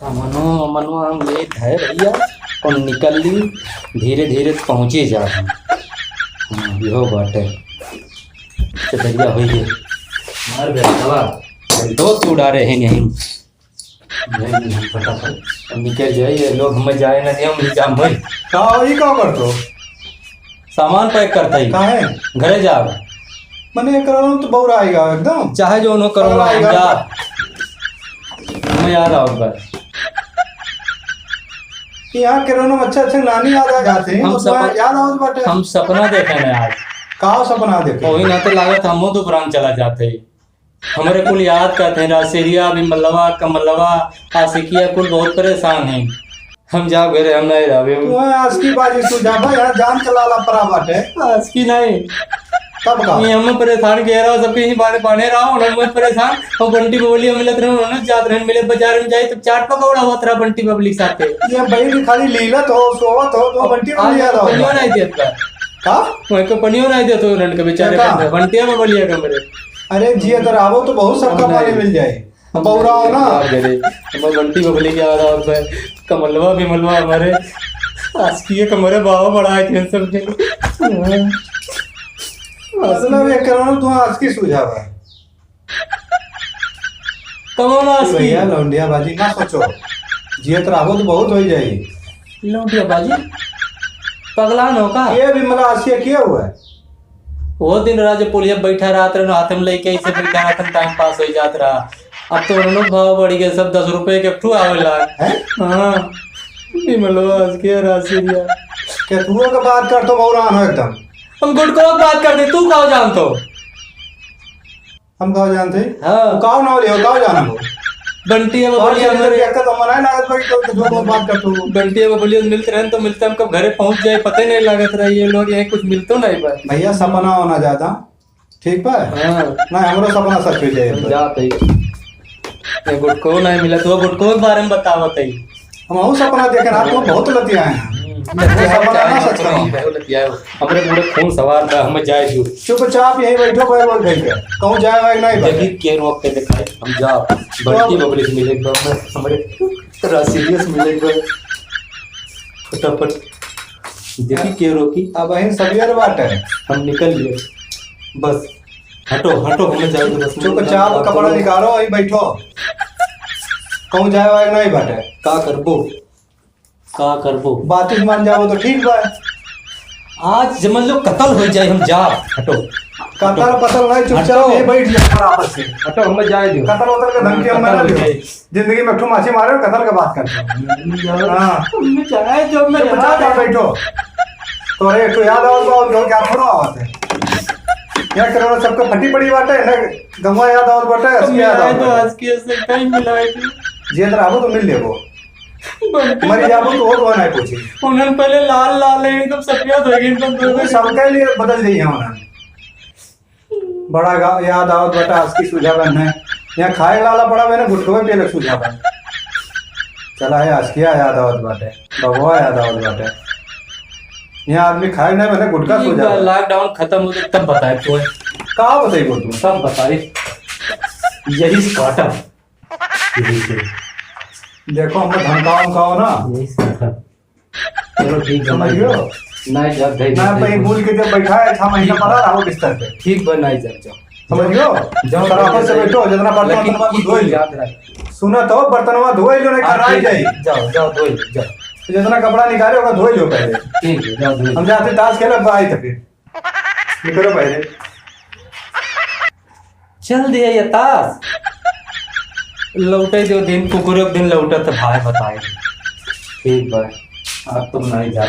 मनो मनो हम लेट है भैया और निकल ली धीरे धीरे पहुँचे जा यो बाटे चलिया हो गए मार दवा दो तो उड़ा रहे हैं यहीं फटाफट निकल जाइए लोग हमें जाए ना दिया हम जाम भाई का करतो सामान पैक करता ही काहे घरे जा मने करो तो बहुत आएगा एकदम चाहे जो उन्हों करो हम जा हमें याद आओ बस यहाँ के रोनो अच्छे अच्छे नानी याद आ जाते हैं तो याद आओ बाटे हम सपना देखे ना आज का सपना देखे वही ना तो लागत हम तो पुरान चला जाते हमारे कुल याद करते हैं रासेरिया बिमलवा कमलवा आशिकिया कुल बहुत परेशान हैं हम जाओ घरे हम नहीं रहे तू आज की बाजी सुझा भाई यहाँ जान चला पड़ा बाटे आज की नहीं तब का ये हम परेशान कह रहा हूँ सबके ही बारे पाने रहा हूँ मैं परेशान और बंटी बबली मिलत रहे उन्होंने जात रहे मिले बाजार में जाए तो चाट पकौड़ा हुआ तेरा बंटी बबली साथे ये भाई खाली लीलत हो सोवत हो तो बंटी बबली याद आओ पनियो नहीं देता का मैं को पनियो नहीं देता उन्होंने के बेचारे बंटी बबलिया का मेरे अरे जी अगर आवो तो बहुत सबका पानी मिल जाए बौरा हो ना हम बंटी बबली के याद आओ कमलवा बिमलवा हमारे आस्किए कमरे बाबा बड़ा है सब के मतलब ये करो तू आज की सुझाव है कौन आस्की भैया लौंडिया बाजी ना सोचो जियत रहो तो बहुत हो जाएगी लौंडिया बाजी पगला नो का ये भी मतलब आसिया किया हुआ है वो दिन राज पुलिया बैठा रहा था हाथ में लेके ऐसे बैठा रहा था टाइम पास हो जाता रहा अब तो उन्होंने भाव बढ़ गए सब 10 रुपए के ठू आवे लाग हाँ बिमलो आज के रासिया क्या तू का बात कर तो बौरा हो एकदम हम गुटको बात करते तू कहो जानतो हम कहो जानते हाँ कहो ना ले कहो जाना हो बंटी है और बबलिया अंदर क्या तो मना लागत भाई तो जो बहुत बात कर तू बंटी है बबलिया मिलते रहे तो मिलते हम कब घरे पहुंच जाए पता ही नहीं लागत रहा ये लोग यहीं कुछ मिलतो नहीं बा भैया सपना होना ज्यादा ठीक बा हाँ ना हमरो सपना सच हो जाए जाते ये गुटको नहीं मिला तो गुटको के बारे में बतावत है हम वो सपना देखे ना तो बहुत लतिया हैं हमारे पूरे खून सवार था हमें जाए जो चुपचाप यहीं बैठो कोई बोल गई के कहूं जाए भाई नहीं देखी के रोक के दिखाए हम जाओ बंटी बबली से मिले हमारे थोड़ा सीरियस मिले फटाफट देखी के रोकी अब यहीं सबियर बात है हम निकल लिए बस हटो हटो हमें जाए तो बस चुपचाप कपड़ा निकालो यहीं बैठो कहूं जाए भाई नहीं बाटे का करबो बात मान जाओ तो ठीक बा आज जमन लोग कत्ल हो जाए हम जा हटो कतल पतल नहीं चुपचाप यहीं बैठ जा बराबर से हटो हमें जाए दो कतल उतल के धमकी हम ना लियो जिंदगी में ठू माछी मारे कतल का बात करते हां हमें जाए जो मैं चुपचाप बैठो तो रे तो याद आओ तो क्या थोड़ा आवत है क्या करो सबको फटी पड़ी बात है ना गंवा याद आओ बात है असली याद आओ तो आज के से कहीं मिलाए थे जे तरह आबो तो मिल लेबो मरी जाबो तो और नहीं पूछी उन्होंने पहले लाल लाल है एकदम सफेद हो गए एकदम तो सबके लिए बदल दी है उन्होंने बड़ा याद आओ बेटा आज की सुझाव है यहाँ खाए वाला बड़ा मैंने गुटखो पे लग सुझाव है चला है आज किया याद आओ बाटे बबुआ याद आओ बाटे यहाँ आदमी खाए नहीं मैंने गुटका सुझाव लॉकडाउन खत्म हो गया तब बताए तो कहा बताइए तुम सब बताए यही स्टार्टअप देखो हम धमकाओ ना यही स्टार्टअप चलो ठीक समझियो नहीं जा मैं भाई भूल के जब बैठा है 6 महीना पड़ा रहा बिस्तर पे ठीक बा नहीं जा जाओ समझियो जब बराबर से बैठो जितना बर्तन को धोई याद रख सुना तो बर्तनवा धोई लो नहीं कराई जाई जाओ जाओ धोई जाओ जितना कपड़ा निकाले होगा धोई लो पहले ठीक है जाओ धोई हम जाते ताश खेले बाई थे फिर निकलो पहले चल दिया ये ताश लौटे जो दिन कुकुरे दिन लौटा तो भाई बताए ठीक बा अब तुम नहीं जा